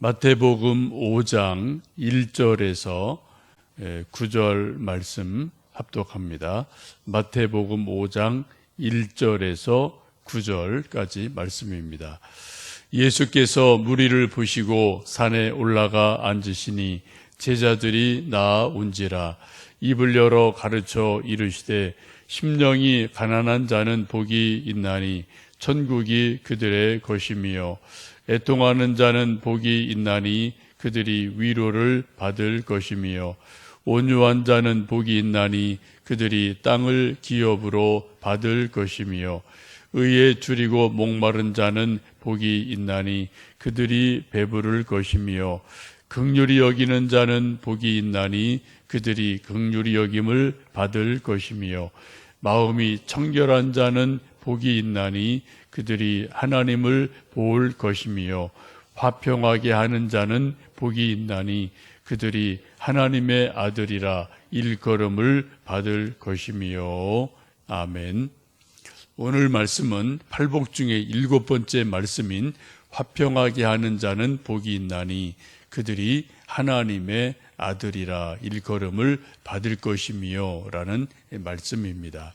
마태복음 5장 1절에서 9절 말씀 합독합니다. 마태복음 5장 1절에서 9절까지 말씀입니다. 예수께서 무리를 보시고 산에 올라가 앉으시니 제자들이 나아온지라. 입을 열어 가르쳐 이르시되 심령이 가난한 자는 복이 있나니 천국이 그들의 것이며 애통하는 자는 복이 있나니 그들이 위로를 받을 것이며 온유한 자는 복이 있나니 그들이 땅을 기업으로 받을 것이며 의에 줄이고 목마른 자는 복이 있나니 그들이 배부를 것이며 긍휼히 여기는 자는 복이 있나니 그들이 긍휼히 여김을 받을 것이며 마음이 청결한 자는 복이 있나니 그들이 하나님을 볼 것이며 화평하게 하는 자는 복이 있나니 그들이 하나님의 아들이라 일컬음을 받을 것이며. 아멘. 오늘 말씀은 팔복 중에 7번째 말씀인 화평하게 하는 자는 복이 있나니 그들이 하나님의 아들이라 일컬음을 받을 것이며 라는 말씀입니다.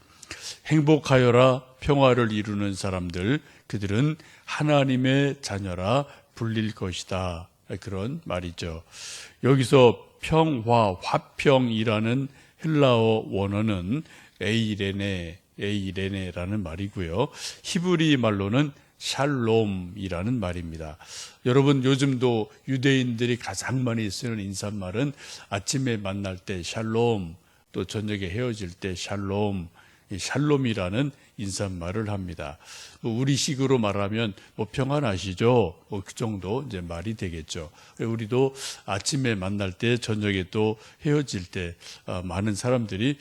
행복하여라 평화를 이루는 사람들, 그들은 하나님의 자녀라 불릴 것이다. 그런 말이죠. 여기서 평화, 화평이라는 헬라어 원어는 에이레네라는 말이고요. 히브리 말로는 샬롬이라는 말입니다. 여러분, 요즘도 유대인들이 가장 많이 쓰는 인사말은 아침에 만날 때 샬롬, 또 저녁에 헤어질 때 샬롬, 샬롬이라는 인사말을 합니다. 우리식으로 말하면 평안하시죠? 그 정도 이제 말이 되겠죠. 우리도 아침에 만날 때, 저녁에 또 헤어질 때 많은 사람들이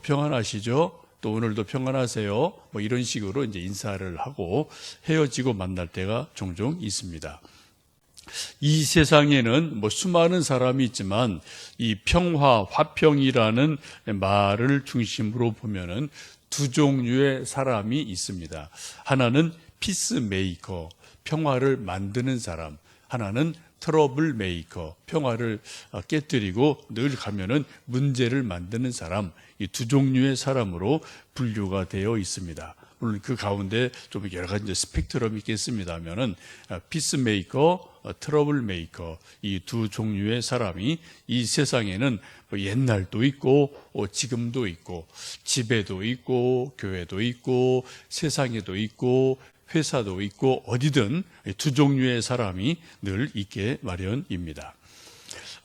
평안하시죠? 또 오늘도 평안하세요? 이런 식으로 이제 인사를 하고 헤어지고 만날 때가 종종 있습니다. 이 세상에는 수많은 사람이 있지만 이 평화, 화평이라는 말을 중심으로 보면은 두 종류의 사람이 있습니다. 하나는 피스메이커, 평화를 만드는 사람. 하나는 트러블 메이커, 평화를 깨뜨리고 늘 가면은 문제를 만드는 사람. 이 두 종류의 사람으로 분류가 되어 있습니다. 물론 그 가운데 좀 여러 가지 스펙트럼이 있겠습니다면은 피스메이커, 트러블 메이커, 이 두 종류의 사람이 이 세상에는 옛날도 있고 지금도 있고 집에도 있고 교회도 있고 세상에도 있고 회사도 있고 어디든 두 종류의 사람이 늘 있게 마련입니다.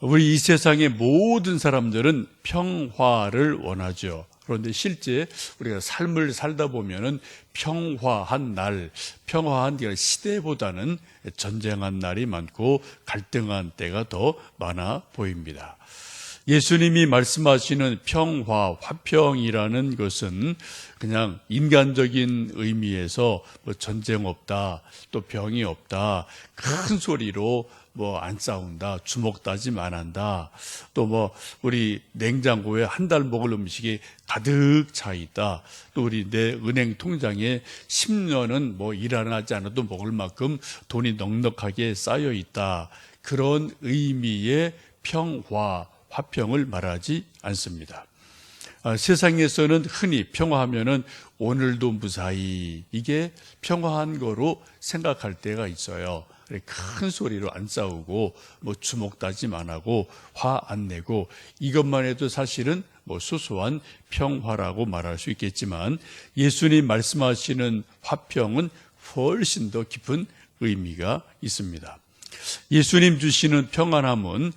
우리 이 세상의 모든 사람들은 평화를 원하죠. 그런데 실제 우리가 삶을 살다 보면은 평화한 날, 평화한 시대보다는 전쟁한 날이 많고 갈등한 때가 더 많아 보입니다. 예수님이 말씀하시는 평화, 화평이라는 것은 그냥 인간적인 의미에서 전쟁 없다, 또 병이 없다, 큰 소리로 안 싸운다, 주먹 다짐 안 한다, 또 우리 냉장고에 한 달 먹을 음식이 가득 차 있다, 또 우리 내 은행 통장에 10년은 일 안 하지 않아도 먹을 만큼 돈이 넉넉하게 쌓여 있다. 그런 의미의 평화, 화평을 말하지 않습니다. 세상에서는 흔히 평화하면은 오늘도 무사히, 이게 평화한 거로 생각할 때가 있어요. 큰 소리로 안 싸우고 주먹 다짐 안 하고 화 안 내고, 이것만 해도 사실은 소소한 평화라고 말할 수 있겠지만 예수님 말씀하시는 화평은 훨씬 더 깊은 의미가 있습니다. 예수님 주시는 평안함은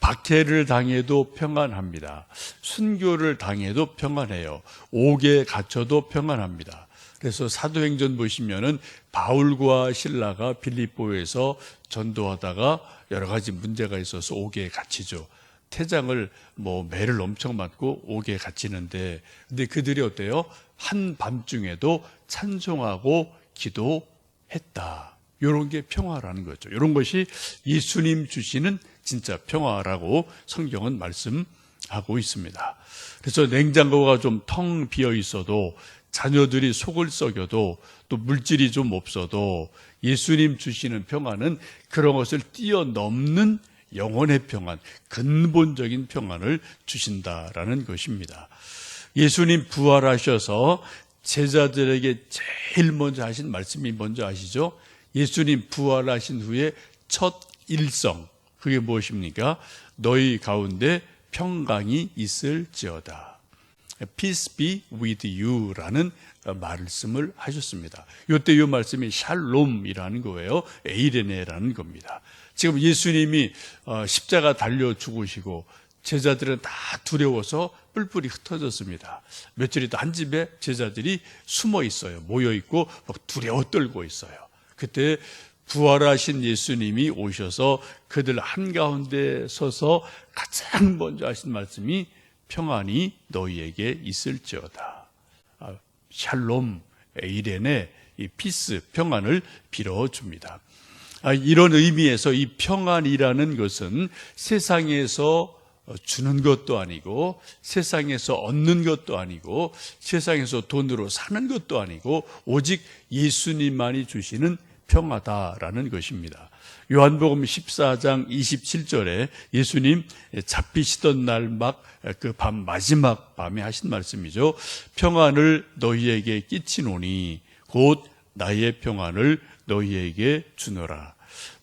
박해를 당해도 평안합니다. 순교를 당해도 평안해요. 옥에 갇혀도 평안합니다. 그래서 사도행전 보시면은 바울과 실라가 빌립보에서 전도하다가 여러 가지 문제가 있어서 옥에 갇히죠. 태장을 매를 엄청 맞고 옥에 갇히는데, 근데 그들이 어때요? 한밤중에도 찬송하고 기도했다. 이런 게 평화라는 거죠. 이런 것이 예수님 주시는 진짜 평화라고 성경은 말씀하고 있습니다. 그래서 냉장고가 좀 텅 비어 있어도 자녀들이 속을 썩여도 또 물질이 좀 없어도 예수님 주시는 평안은 그런 것을 뛰어넘는 영혼의 평안, 근본적인 평안을 주신다라는 것입니다. 예수님 부활하셔서 제자들에게 제일 먼저 하신 말씀이 뭔지 아시죠? 예수님 부활하신 후에 첫 일성, 그게 무엇입니까? 너희 가운데 평강이 있을지어다. Peace be with you 라는 말씀을 하셨습니다. 이때 이 말씀이 샬롬이라는 거예요. 에이레네라는 겁니다. 지금 예수님이 십자가 달려 죽으시고 제자들은 다 두려워서 뿔뿔이 흩어졌습니다. 며칠 있다 한 집에 제자들이 숨어 있어요. 모여 있고 막 두려워 떨고 있어요. 그때 부활하신 예수님이 오셔서 그들 한가운데 서서 가장 먼저 하신 말씀이 평안이 너희에게 있을지어다. 샬롬, 에이레네, 이 피스, 평안을 빌어줍니다. 이런 의미에서 이 평안이라는 것은 세상에서 주는 것도 아니고 세상에서 얻는 것도 아니고 세상에서 돈으로 사는 것도 아니고 오직 예수님만이 주시는 평화다라는 것입니다. 요한복음 14장 27절에 예수님 잡히시던 날 막 그 밤 마지막 밤에 하신 말씀이죠. 평안을 너희에게 끼치노니 곧 나의 평안을 너희에게 주노라.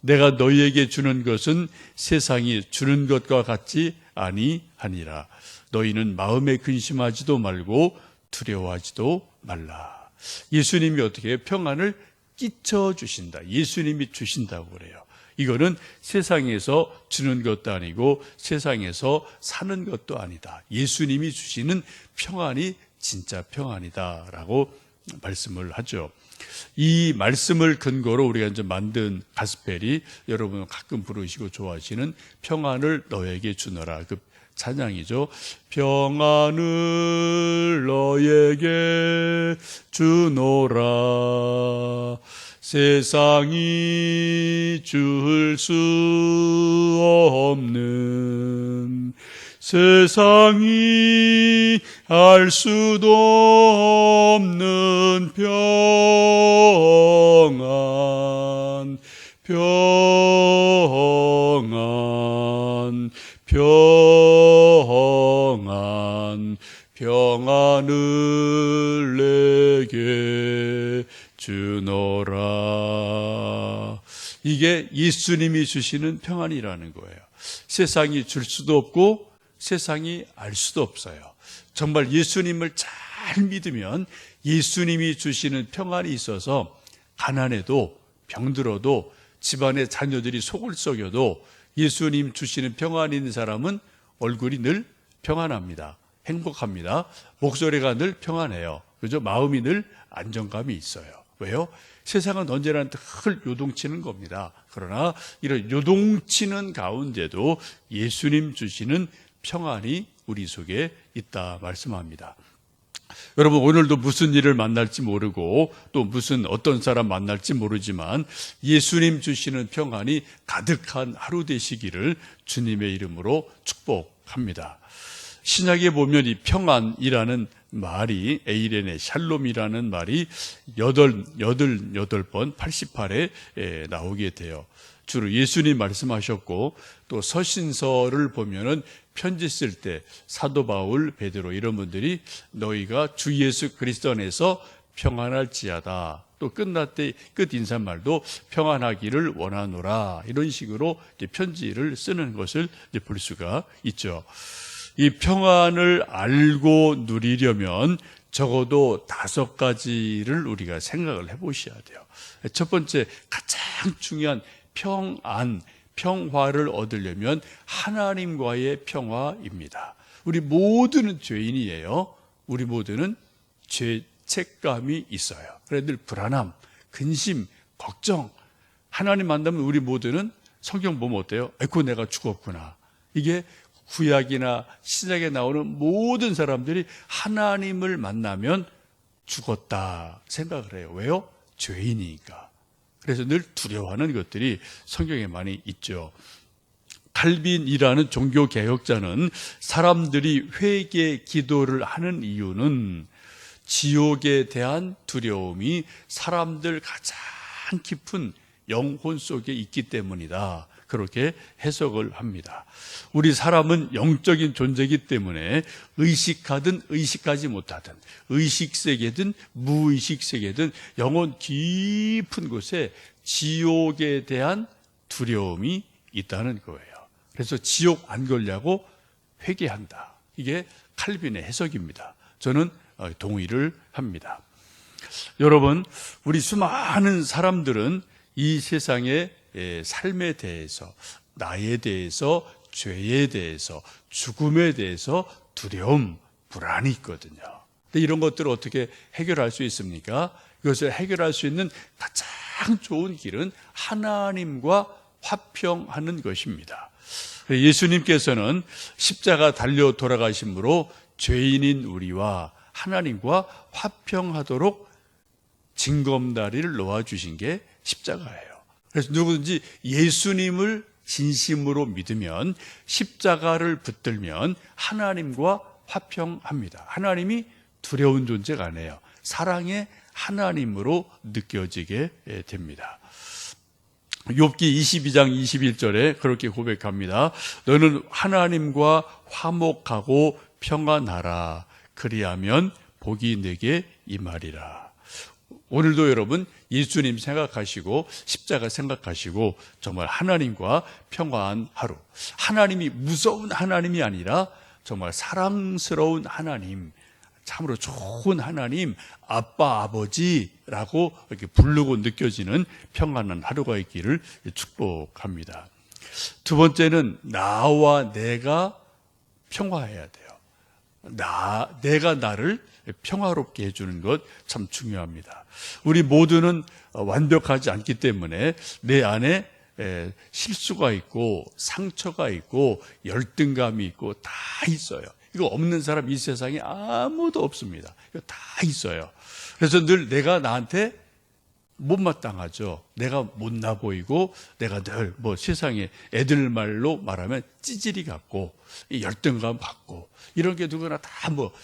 내가 너희에게 주는 것은 세상이 주는 것과 같지 아니하니라. 너희는 마음에 근심하지도 말고 두려워하지도 말라. 예수님이 어떻게 해요? 평안을 끼쳐 주신다. 예수님이 주신다고 그래요. 이거는 세상에서 주는 것도 아니고 세상에서 사는 것도 아니다. 예수님이 주시는 평안이 진짜 평안이다라고 말씀을 하죠. 이 말씀을 근거로 우리가 이제 만든 가스펠이 여러분 가끔 부르시고 좋아하시는 평안을 너에게 주노라. 그 찬양이죠. 평안을 너에게 주노라. 세상이 줄 수 없는 세상이 알 수도 없는 평안, 평안, 평안, 평안을 내게 주노라. 이게 예수님이 주시는 평안이라는 거예요. 세상이 줄 수도 없고 세상이 알 수도 없어요. 정말 예수님을 잘 믿으면 예수님이 주시는 평안이 있어서 가난해도 병들어도 집안의 자녀들이 속을 썩여도 예수님 주시는 평안이 있는 사람은 얼굴이 늘 평안합니다. 행복합니다. 목소리가 늘 평안해요. 그죠? 마음이 늘 안정감이 있어요. 왜요? 세상은 언제나 늘 요동치는 겁니다. 그러나 이런 요동치는 가운데도 예수님 주시는 평안이 우리 속에 있다 말씀합니다. 여러분, 오늘도 무슨 일을 만날지 모르고 또 무슨 어떤 사람 만날지 모르지만 예수님 주시는 평안이 가득한 하루 되시기를 주님의 이름으로 축복합니다. 신약에 보면 이 평안이라는 말이 에이레네 샬롬이라는 말이 88번 88에 나오게 돼요. 주로 예수님 말씀하셨고 또 서신서를 보면은 편지 쓸 때 사도 바울, 베드로 이런 분들이 너희가 주 예수 그리스도 안에서 평안할지어다. 또 끝날 때 끝 인사말도 평안하기를 원하노라. 이런 식으로 이제 편지를 쓰는 것을 이제 볼 수가 있죠. 이 평안을 알고 누리려면 적어도 5가지를 우리가 생각을 해보셔야 돼요. 첫 번째, 가장 중요한 평안, 평화를 얻으려면 하나님과의 평화입니다. 우리 모두는 죄인이에요. 우리 모두는 죄책감이 있어요. 그래서 늘 불안함, 근심, 걱정. 하나님 만나면 우리 모두는 성경 보면 어때요? 아이고 내가 죽었구나. 이게 구약이나 신약에 나오는 모든 사람들이 하나님을 만나면 죽었다 생각을 해요. 왜요? 죄인이니까. 그래서 늘 두려워하는 것들이 성경에 많이 있죠. 칼빈이라는 종교개혁자는 사람들이 회개 기도를 하는 이유는 지옥에 대한 두려움이 사람들 가장 깊은 영혼 속에 있기 때문이다. 그렇게 해석을 합니다. 우리 사람은 영적인 존재이기 때문에 의식하든 의식하지 못하든 의식세계든 무의식세계든 영혼 깊은 곳에 지옥에 대한 두려움이 있다는 거예요. 그래서 지옥 안 걸려고 회개한다. 이게 칼빈의 해석입니다. 저는 동의를 합니다. 여러분, 우리 수많은 사람들은 이 세상의 삶에 대해서, 나에 대해서, 죄에 대해서, 죽음에 대해서 두려움, 불안이 있거든요. 근데 이런 것들을 어떻게 해결할 수 있습니까? 이것을 해결할 수 있는 가장 좋은 길은 하나님과 화평하는 것입니다. 예수님께서는 십자가 달려 돌아가심으로 죄인인 우리와 하나님과 화평하도록 징검다리를 놓아주신 게 십자가예요. 그래서 누구든지 예수님을 진심으로 믿으면 십자가를 붙들면 하나님과 화평합니다. 하나님이 두려운 존재가 아니에요. 사랑의 하나님으로 느껴지게 됩니다. 욥기 22장 21절에 그렇게 고백합니다. 너는 하나님과 화목하고 평안하라. 그리하면 복이 내게 임하리라. 오늘도 여러분 예수님 생각하시고 십자가 생각하시고 정말 하나님과 평화한 하루. 하나님이 무서운 하나님이 아니라 정말 사랑스러운 하나님, 참으로 좋은 하나님, 아빠, 아버지라고 이렇게 부르고 느껴지는 평안한 하루가 있기를 축복합니다. 두 번째는 나와 내가 평화해야 돼요. 내가 나를 평화롭게 해주는 것 참 중요합니다. 우리 모두는 완벽하지 않기 때문에 내 안에 실수가 있고 상처가 있고 열등감이 있고 다 있어요. 이거 없는 사람 이 세상에 아무도 없습니다. 이거 다 있어요. 그래서 늘 내가 나한테 못마땅하죠. 내가 못나 보이고 내가 늘 세상에 애들 말로 말하면 찌질이 같고 열등감 받고 이런 게 누구나 다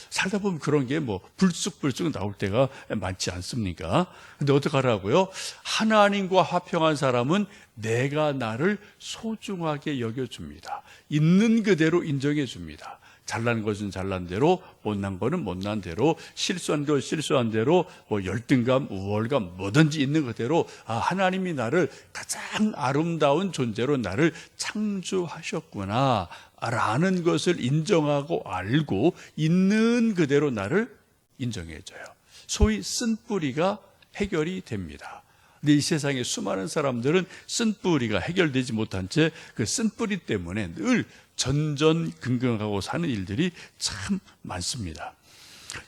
살다 보면 그런 게 불쑥불쑥 나올 때가 많지 않습니까? 근데 어떡하라고요? 하나님과 화평한 사람은 내가 나를 소중하게 여겨줍니다. 있는 그대로 인정해 줍니다. 잘난 것은 잘난 대로, 못난 거는 못난 대로, 실수한 거 실수한 대로, 열등감, 우월감, 뭐든지 있는 그대로 하나님이 나를 가장 아름다운 존재로 나를 창조하셨구나 라는 것을 인정하고 알고 있는 그대로 나를 인정해줘요. 소위 쓴뿌리가 해결이 됩니다. 근데 이 세상에 수많은 사람들은 쓴뿌리가 해결되지 못한 채 그 쓴뿌리 때문에 늘 전전긍긍하고 사는 일들이 참 많습니다.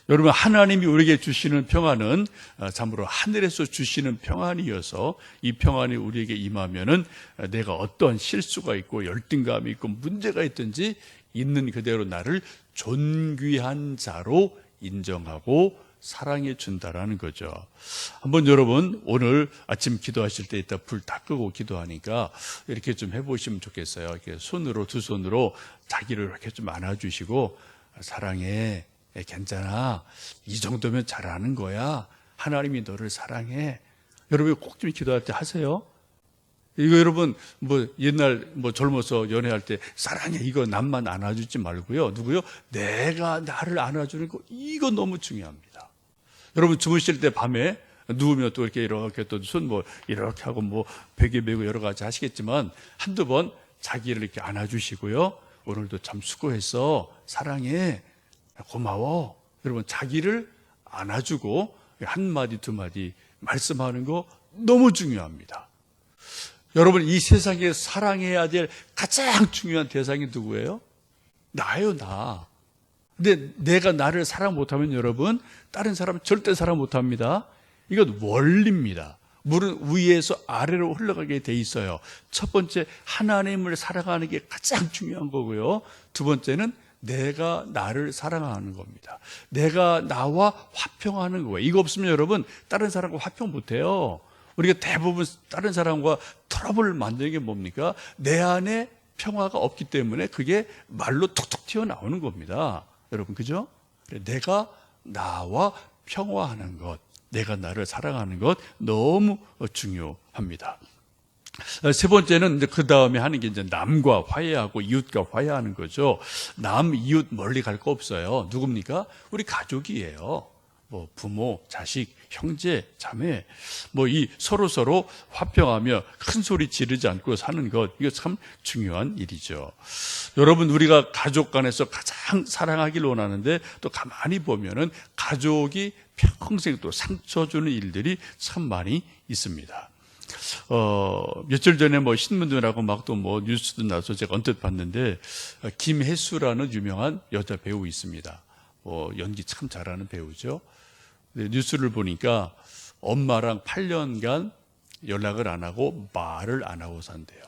여러분, 하나님이 우리에게 주시는 평안은 참으로 하늘에서 주시는 평안이어서 이 평안이 우리에게 임하면은 내가 어떤 실수가 있고 열등감이 있고 문제가 있든지 있는 그대로 나를 존귀한 자로 인정하고 사랑해 준다라는 거죠. 한번 여러분 오늘 아침 기도하실 때 이따 불 다 끄고 기도하니까 이렇게 좀 해보시면 좋겠어요. 이렇게 두 손으로 자기를 이렇게 좀 안아주시고 사랑해, 괜찮아, 이 정도면 잘하는 거야, 하나님이 너를 사랑해. 여러분 꼭 좀 기도할 때 하세요. 이거 여러분 옛날 젊어서 연애할 때 사랑해 이거 남만 안아주지 말고요. 누구요? 내가 나를 안아주는 거, 이거 너무 중요합니다. 여러분 주무실 때 밤에 누우면 또 이렇게 또 손 이렇게 하고 베개 메고 여러 가지 하시겠지만 한두 번 자기를 이렇게 안아주시고요. 오늘도 참 수고했어, 사랑해, 고마워. 여러분 자기를 안아주고 한마디 두 마디 말씀하는 거 너무 중요합니다. 여러분 이 세상에 사랑해야 될 가장 중요한 대상이 누구예요? 나예요, 나. 근데 내가 나를 사랑 못하면 여러분 다른 사람 절대 사랑 못합니다. 이건 원리입니다. 물은 위에서 아래로 흘러가게 돼 있어요. 첫 번째 하나님을 사랑하는 게 가장 중요한 거고요. 두 번째는 내가 나를 사랑하는 겁니다. 내가 나와 화평하는 거예요. 이거 없으면 여러분 다른 사람과 화평 못해요. 우리가 대부분 다른 사람과 트러블을 만드는 게 뭡니까? 내 안에 평화가 없기 때문에 그게 말로 툭툭 튀어나오는 겁니다. 여러분 그죠? 내가 나와 평화하는 것, 내가 나를 사랑하는 것 너무 중요합니다. 세 번째는 이제 그 다음에 하는 게 이제 남과 화해하고 이웃과 화해하는 거죠. 남, 이웃 멀리 갈 거 없어요. 누굽니까? 우리 가족이에요. 뭐 부모, 자식, 형제, 자매, 뭐 이 서로 화평하며 큰 소리 지르지 않고 사는 것, 이거 참 중요한 일이죠. 여러분, 우리가 가족 간에서 가장 사랑하길 원하는데 또 가만히 보면은 가족이 평생 또 상처 주는 일들이 참 많이 있습니다. 며칠 전에 뭐 신문들하고 막 또 뭐 뉴스도 나서 제가 언뜻 봤는데, 김혜수라는 유명한 여자 배우 있습니다. 연기 참 잘하는 배우죠. 뉴스를 보니까 엄마랑 8년간 연락을 안 하고 말을 안 하고 산대요.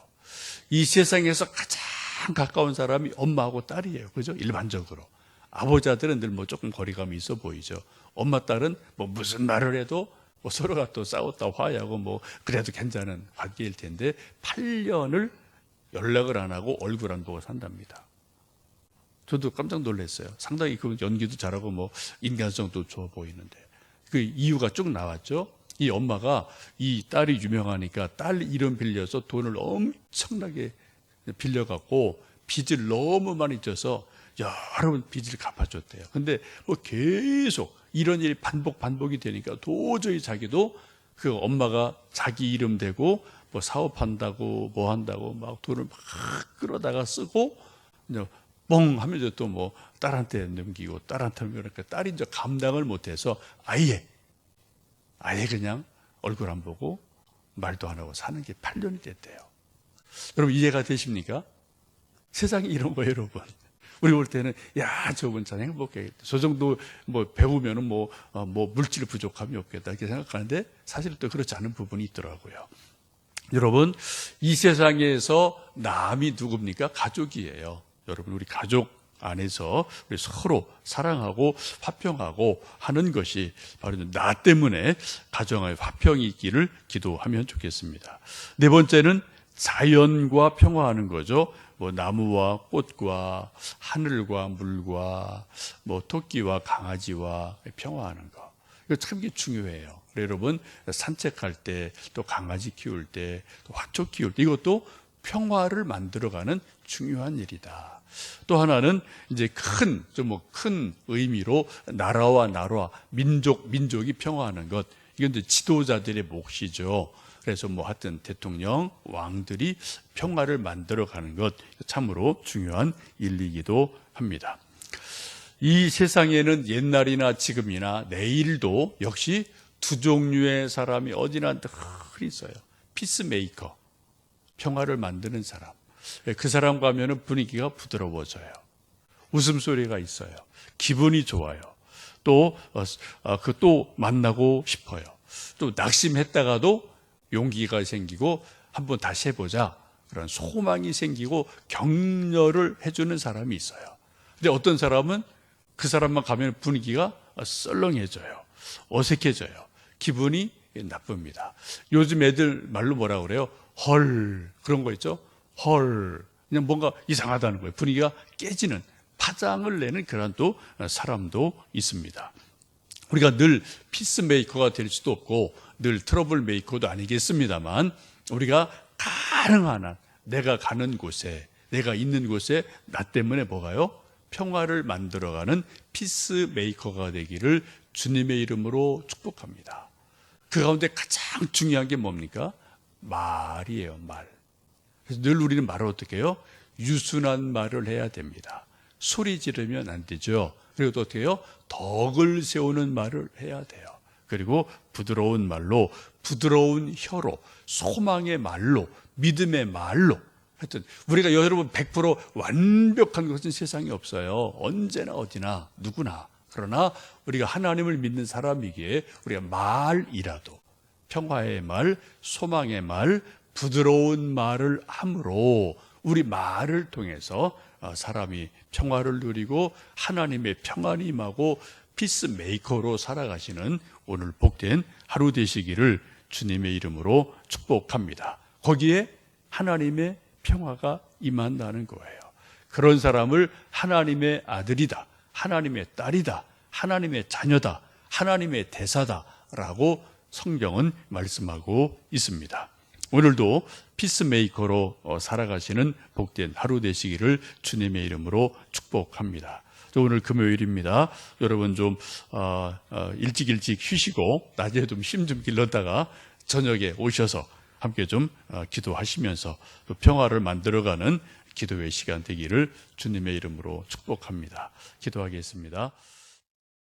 이 세상에서 가장 가까운 사람이 엄마하고 딸이에요. 그죠? 일반적으로. 아버지들은 늘 뭐 조금 거리감이 있어 보이죠. 엄마, 딸은 뭐 무슨 말을 해도 뭐 서로가 또 싸웠다 화해하고 뭐 그래도 괜찮은 관계일 텐데 8년을 연락을 안 하고 얼굴 안 보고 산답니다. 저도 깜짝 놀랐어요. 상당히 그 연기도 잘하고 뭐 인간성도 좋아 보이는데 그 이유가 쭉 나왔죠. 이 엄마가 이 딸이 유명하니까 딸 이름 빌려서 돈을 엄청나게 빌려갖고 빚을 너무 많이 져서 여러 번 빚을 갚아줬대요. 근데 뭐 계속 이런 일이 반복이 되니까 도저히 자기도 그 엄마가 자기 이름 대고 뭐 사업한다고 뭐 한다고 막 돈을 막 끌어다가 쓰고 뻥 하면서 또 뭐 딸한테 넘기고 딸한테 넘기니까 딸이 이제 감당을 못해서 아예 그냥 얼굴 안 보고 말도 안 하고 사는 게 8년이 됐대요. 여러분 이해가 되십니까? 세상이 이런 거예요, 여러분. 우리 볼 때는 저분 참 행복해. 저 정도 뭐 배우면은 뭐 물질 부족함이 없겠다 이렇게 생각하는데 사실 또 그렇지 않은 부분이 있더라고요. 여러분 이 세상에서 남이 누굽니까? 가족이에요. 여러분 우리 가족 안에서 우리 서로 사랑하고 화평하고 하는 것이 바로 나 때문에 가정의 화평이 있기를 기도하면 좋겠습니다. 네 번째는 자연과 평화하는 거죠. 뭐 나무와 꽃과 하늘과 물과 뭐 토끼와 강아지와 평화하는 거. 이거 참 중요해요. 여러분 산책할 때 또 강아지 키울 때 또 화초 키울 때 이것도 평화를 만들어가는 중요한 일이다. 또 하나는 이제 큰 의미로 나라와 민족이 평화하는 것. 이건 이제 지도자들의 몫이죠. 그래서 뭐 하여튼 대통령, 왕들이 평화를 만들어가는 것 참으로 중요한 일이기도 합니다. 이 세상에는 옛날이나 지금이나 내일도 역시 두 종류의 사람이 어디나 늘 있어요. 피스메이커, 평화를 만드는 사람. 그 사람과 하면 분위기가 부드러워져요. 웃음소리가 있어요. 기분이 좋아요. 또 만나고 싶어요. 또 낙심했다가도 용기가 생기고 한번 다시 해보자 그런 소망이 생기고 격려를 해주는 사람이 있어요. 근데 어떤 사람은 그 사람만 가면 분위기가 썰렁해져요. 어색해져요. 기분이 나쁩니다. 요즘 애들 말로 뭐라 그래요? 헐 그런 거 있죠? 헐 그냥 뭔가 이상하다는 거예요. 분위기가 깨지는 파장을 내는 그런 또 사람도 있습니다. 우리가 늘 피스메이커가 될 수도 없고 늘 트러블 메이커도 아니겠습니다만 우리가 가능한 한 내가 가는 곳에 내가 있는 곳에 나 때문에 뭐가요? 평화를 만들어가는 피스메이커가 되기를 주님의 이름으로 축복합니다. 그 가운데 가장 중요한 게 뭡니까? 말이에요. 말. 그래서 늘 우리는 말을 어떻게 해요? 유순한 말을 해야 됩니다. 소리 지르면 안 되죠. 그리고 또 어떻게 해요? 덕을 세우는 말을 해야 돼요. 그리고 부드러운 말로, 부드러운 혀로, 소망의 말로, 믿음의 말로. 하여튼 우리가 여러분 100% 완벽한 것은 세상에 없어요. 언제나 어디나 누구나. 그러나 우리가 하나님을 믿는 사람이기에 우리가 말이라도 평화의 말, 소망의 말, 부드러운 말을 함으로 우리 말을 통해서 사람이 평화를 누리고 하나님의 평안이 임하고 피스메이커로 살아가시는 오늘 복된 하루 되시기를 주님의 이름으로 축복합니다. 거기에 하나님의 평화가 임한다는 거예요. 그런 사람을 하나님의 아들이다, 하나님의 딸이다, 하나님의 자녀다, 하나님의 대사다라고 성경은 말씀하고 있습니다. 오늘도 피스메이커로 살아가시는 복된 하루 되시기를 주님의 이름으로 축복합니다. 오늘 금요일입니다. 여러분 좀 일찍 쉬시고 낮에 좀 힘 좀 길렀다가 저녁에 오셔서 함께 좀 기도하시면서 평화를 만들어가는 기도의 시간 되기를 주님의 이름으로 축복합니다. 기도하겠습니다.